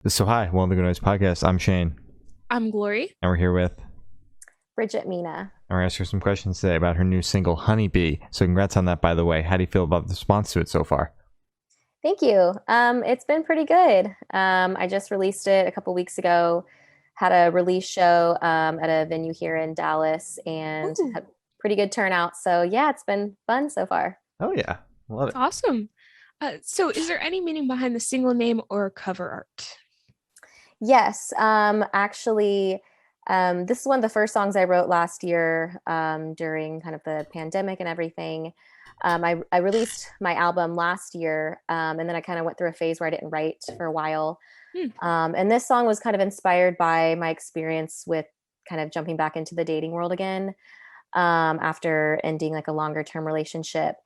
So hi, welcome to the Good Noise Podcast. I'm Shane, I'm Glory. and we're here with, Brigitte Mena. and we're asking her some questions today about her new single, Honeybee. So congrats on that, by the way. How do you feel about the response to it so far? Thank you. It's been pretty good. I just released it a couple weeks ago, had a release show at a venue here in Dallas and Ooh, had pretty good turnout. So yeah, it's been fun so far. Oh yeah, love that's it. awesome. So is there any meaning behind the single name or cover art? Yes, actually, this is one of the first songs I wrote last year during kind of the pandemic and everything. I released my album last year, and then I kind of went through a phase where I didn't write for a while. Hmm. And this song was kind of inspired by my experience with kind of jumping back into the dating world again after ending like a longer term relationship.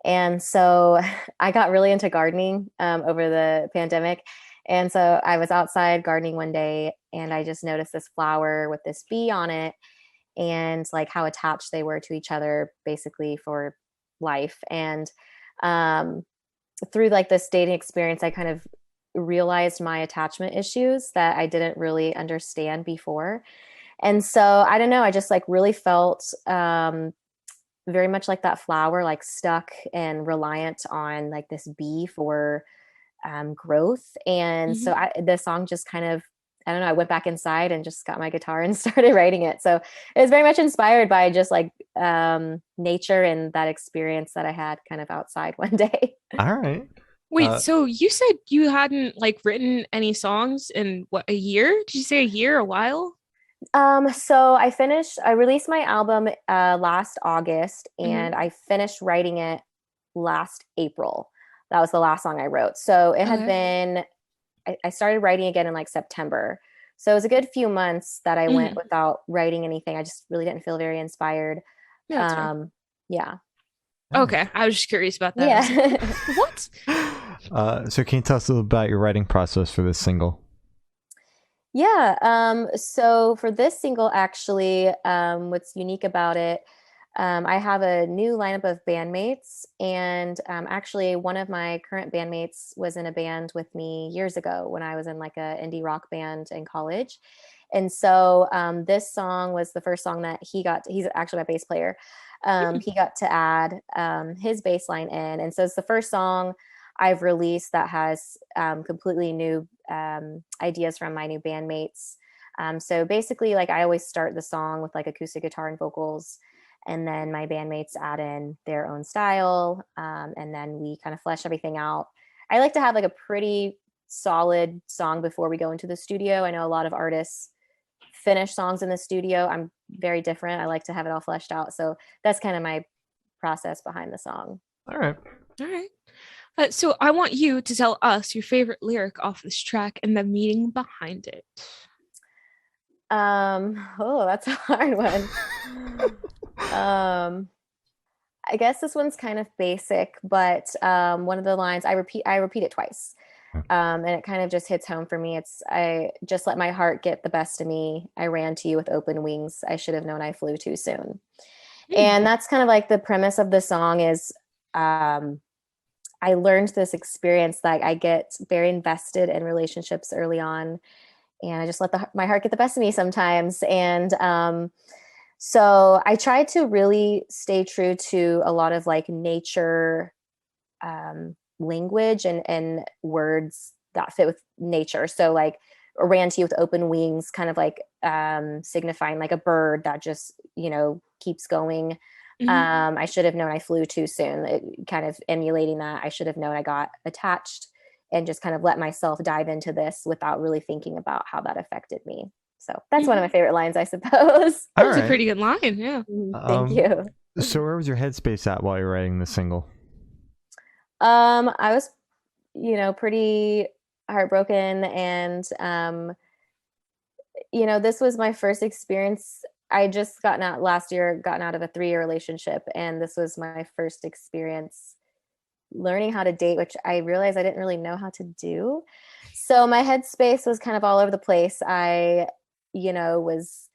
And so I got really into gardening over the pandemic. And so I was outside gardening one day and I just noticed this flower with this bee on it and like how attached they were to each other basically for life. And um, through like this dating experience, I kind of realized my attachment issues that I didn't really understand before. And so I don't know, I just like really felt very much like that flower, like stuck and reliant on like this bee for growth. And so Mhm. the song just kind of, I don't know, I went back inside and just got my guitar and started writing it. So it was very much inspired by just like nature and that experience that I had kind of outside one day. All right. Wait, Uh, so you said you hadn't like written any songs in what, a year? Did you say a year, a while? So I released my album last August Hmm. and I finished writing it last April. That was the last song I wrote. So it had Okay. been, I started writing again in like September. So it was a good few months that I went Hmm. without writing anything. I just really didn't feel very inspired. Yeah, that's fair. Um, yeah. all right. Okay, I was just curious about that. I was like, Yeah. what? So can you tell us a little about your writing process for this single? Yeah. So for this single, actually, what's unique about it, I have a new lineup of bandmates, and actually, one of my current bandmates was in a band with me years ago when I was in like a indie rock band in college. And so this song was the first song that he's actually my bass player. Hmm. He got to add his bass line in. And so it's the first song I've released that has completely new ideas from my new bandmates. So basically, like I always start the song with like acoustic guitar and vocals, and then my bandmates add in their own style, and then we kind of flesh everything out. I like to have like a pretty solid song before we go into the studio. I know a lot of artists finish songs in the studio. I'm very different. I like to have it all fleshed out. So that's kind of my process behind the song. All right. All right. So I want you to tell us your favorite lyric off this track and the meaning behind it. Oh, that's a hard one. Um, I guess this one's kind of basic, but one of the lines I repeat it twice. And it kind of just hits home for me. It's I just let my heart get the best of me. I ran to you with open wings. I should have known I flew too soon. Hmm. And that's kind of like the premise of the song is um, I learned this experience that I get very invested in relationships early on, and I just let my heart get the best of me sometimes. And so I try to really stay true to a lot of like nature language and words that fit with nature. So like ran to you with open wings, kind of like signifying like a bird that just, keeps going. Hmm. I should have known I flew too soon. Kind of emulating that. I should have known I got attached and just kind of let myself dive into this without really thinking about how that affected me. So that's one of my Hmm. favorite lines, I suppose. All It's a right. pretty good line. Yeah. Thank Um, you. so where was your headspace at while you were writing the single? I was, pretty heartbroken and this was my first experience. I just gotten out of a 3-year relationship, and this was my first experience learning how to date, which I realized I didn't really know how to do. So my headspace was kind of all over the place. I, was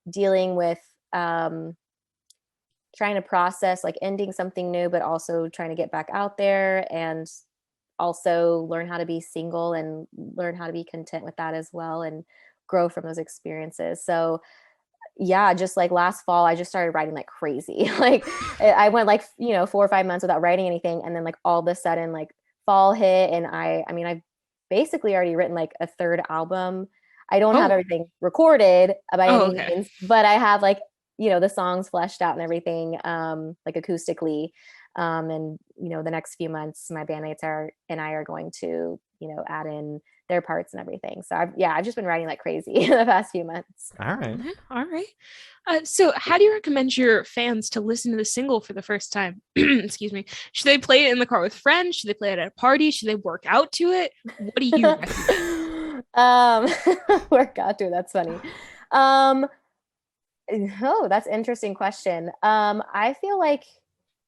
dealing with trying to process like ending something new, but also trying to get back out there and also learn how to be single and learn how to be content with that as well, and grow from those experiences. So yeah, just like last fall, I just started writing like crazy. Like I went like, 4 or 5 months without writing anything. And then like all of a sudden like fall hit, and I mean, I've basically already written like a third album. I don't have Oh, everything recorded by oh, any okay. means, but I have like, the songs fleshed out and everything, like acoustically. And the next few months, my bandmates and I are going to, add in their parts and everything. So I've just been writing like crazy in the past few months. All right. Okay, all right. So how do you recommend your fans to listen to the single for the first time? Excuse me. Should they play it in the car with friends? Should they play it at a party? Should they work out to it? What do you recommend? um Work out to it. That's funny. um oh, that's an interesting question. I feel like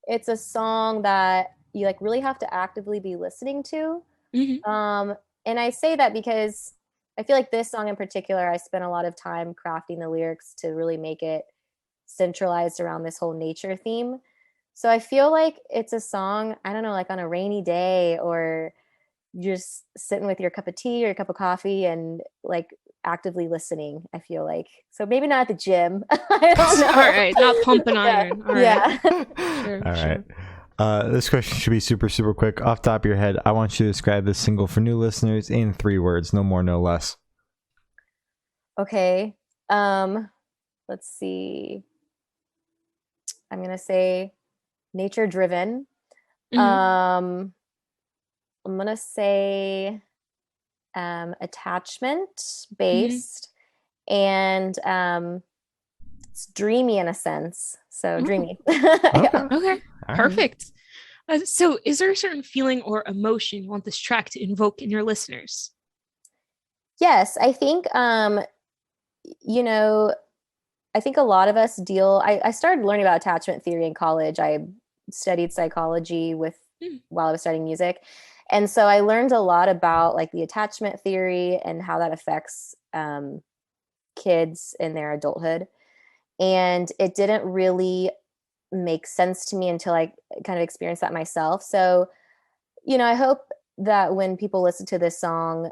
it's a song that you like really have to actively be listening to. Mhm. And I say that because I feel like this song in particular, I spent a lot of time crafting the lyrics to really make it centralized around this whole nature theme. So I feel like it's a song, I don't know, like on a rainy day, or just sitting with your cup of tea or a cup of coffee and like actively listening, I feel like. So maybe not at the gym. I don't know. All right, not pumping Yeah. iron. All right. Yeah. Sure, All sure. right. This question should be super, super quick. Off the top of your head, I want you to describe this single for new listeners in 3 words, no more, no less. Okay. Let's see. I'm gonna say nature driven. Mhm. I'm gonna say attachment Mhm. based, and it's dreamy in a sense. So Oh, dreamy. Yeah. Okay. okay. All right. Perfect. So is there a certain feeling or emotion you want this track to invoke in your listeners? Yes, I think you know, I think a lot of us I started learning about attachment theory in college. I studied psychology Mm. while I was studying music. And so I learned a lot about like the attachment theory and how that affects kids in their adulthood. And it didn't really make sense to me until I kind of experienced that myself. So, I hope that when people listen to this song,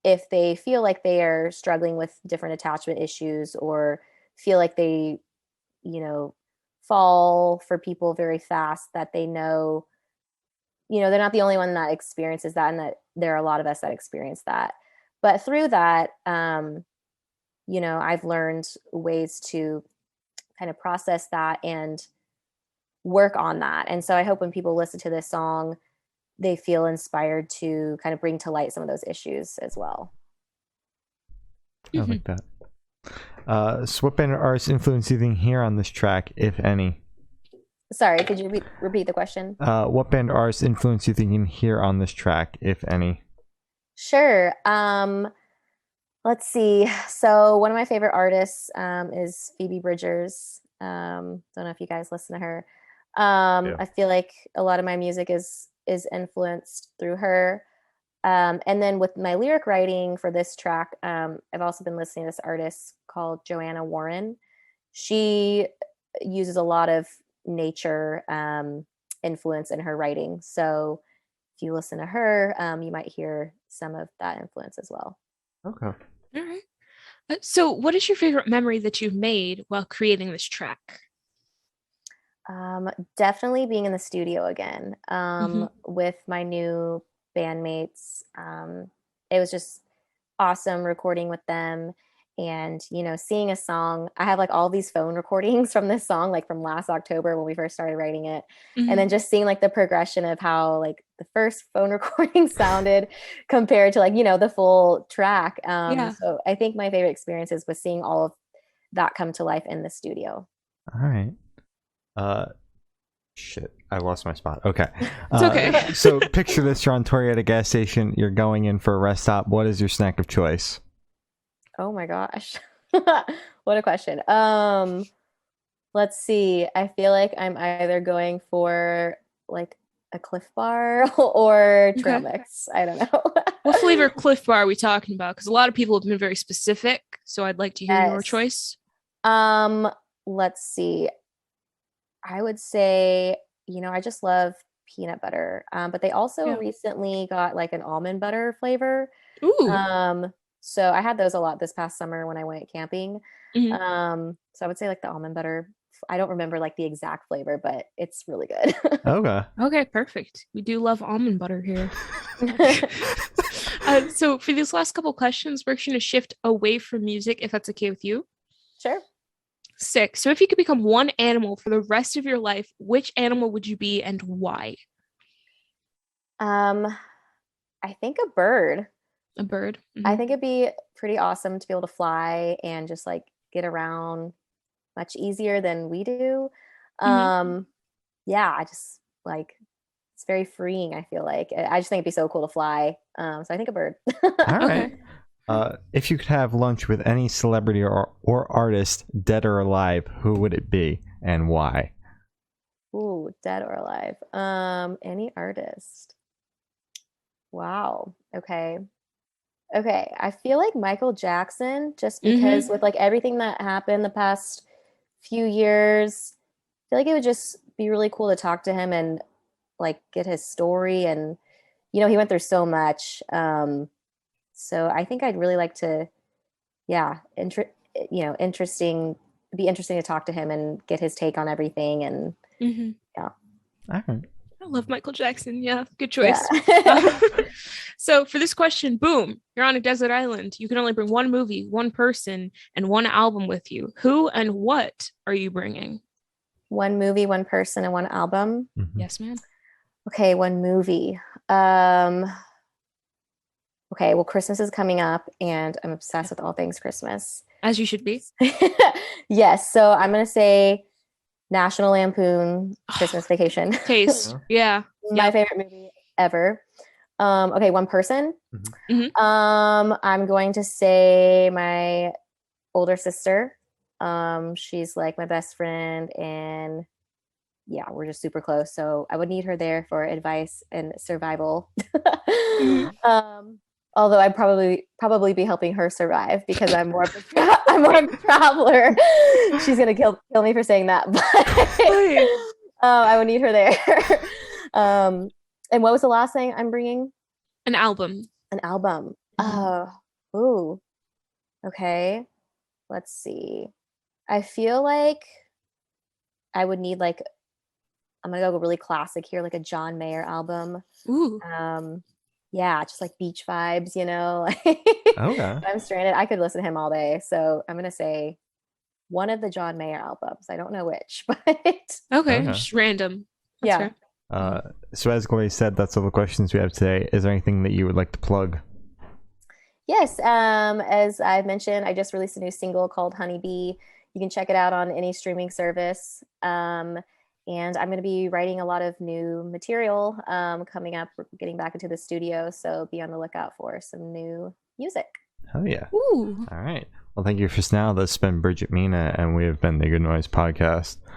if they feel like they are struggling with different attachment issues, or feel like they, you know, fall for people very fast, that they know, they're not the only one that experiences that, and that there are a lot of us that experience that. But through that, I've learned ways to kind of process that and work on that. And so I hope when people listen to this song, they feel inspired to kind of bring to light some of those issues as well. I Mhm. like that. So what band or artist influence do you think here on this track, if any? Sorry, could you repeat the question? What band or artist influence do you think you can hear on this track, if any? Sure. Let's see. So one of my favorite artists is Phoebe Bridgers. Don't know if you guys listen to her. Yeah. I feel like a lot of my music is influenced through her. And then with my lyric writing for this track, I've also been listening to this artist called Joanna Warren. She uses a lot of nature influence in her writing. So if you listen to her, you might hear some of that influence as well. Okay. All right. So what is your favorite memory that you've made while creating this track? Definitely being in the studio again Mhm. with my new bandmates. It was just awesome recording with them, and seeing a song. I have like all these phone recordings from this song, like from last October when we first started writing it, and Mhm. then just seeing like the progression of how like the first phone recording sounded compared to like the full track. Yeah. So I think my favorite experiences was seeing all of that come to life in the studio. All right. Shit, I lost my spot. Okay. It's okay. So picture this: you're on tour at a gas station. You're going in for a rest stop. What is your snack of choice? Oh my gosh. What a question. Let's see. I feel like I'm either going for like a Cliff Bar or trail Okay. mix. I don't know. What flavor Cliff Bar are we talking about? Because a lot of people have been very specific, so I'd like to hear your Yes. choice. Um, let's see. I would say, I just love peanut butter. But they also Yeah. recently got like an almond butter flavor. Ooh. So I had those a lot this past summer when I went camping. Mhm. So I would say like the almond butter. I don't remember like the exact flavor, but it's really good. Okay. Okay, perfect. We do love almond butter here. So for these last couple questions, we're going to shift away from music, if that's okay with you. Sure. Sick. So if you could become one animal for the rest of your life, which animal would you be and why? I think a bird. A bird. I Mhm. think it'd be pretty awesome to be able to fly and just like get around much easier than we do. Mhm. Yeah, I just like it's very freeing, I feel like. I just think it'd be so cool to fly. So I think a bird. All right. Okay. If you could have lunch with any celebrity or artist, dead or alive, who would it be and why? Ooh, dead or alive. Any artist. Wow. Okay. Okay. I feel like Michael Jackson, just because Mhm. with like everything that happened the past few years, I feel like it would just be really cool to talk to him and like get his story. And he went through so much. So I think I'd really like to, yeah, interesting, be interesting to talk to him and get his take on everything. And Mhm. yeah, All right. I love Michael Jackson. Yeah, good yeah. choice. So for this question, boom, you're on a desert island. You can only bring one movie, one person, and one album with you. Who and what are you bringing? One movie, one person, and one album. Mhm. Yes, ma'am. Okay, one movie. Um, okay, well, Christmas is coming up, and I'm obsessed with all things Christmas. As you should be. Yes, so I'm gonna say National Lampoon Christmas Vacation. Taste. Yeah. My Yep. favorite movie ever. Okay, one person. Mhm. I'm going to say my older sister. She's like my best friend, and yeah, we're just super close. So I would need her there for advice and survival. Mhm. Although I'd probably be helping her survive because I'm more of I'm more of a traveler. She's gonna kill me for saying that, but Wait. I would need her there. And what was the last thing I'm bringing? An album. An album. Mhm. Ooh. Okay. Let's see. I feel like I would need like I'm gonna go really classic here, like a John Mayer album. Ooh. Yeah, just like beach vibes, Okay. If I'm stranded, I could listen to him all day. So I'm gonna say one of the John Mayer albums. I don't know which, but Okay. Okay. Just random. That's yeah. fair. So as Chloe said, that's all the questions we have today. Is there anything that you would like to plug? Yes, as I've mentioned, I just released a new single called Honeybee. You can check it out on any streaming service. And I'm going to be writing a lot of new material coming up, getting back into the studio. So be on the lookout for some new music. Hell yeah. Ooh. All right. Well, thank you for now. This has been Brigitte Mena, and we have been the Good Noise Podcast.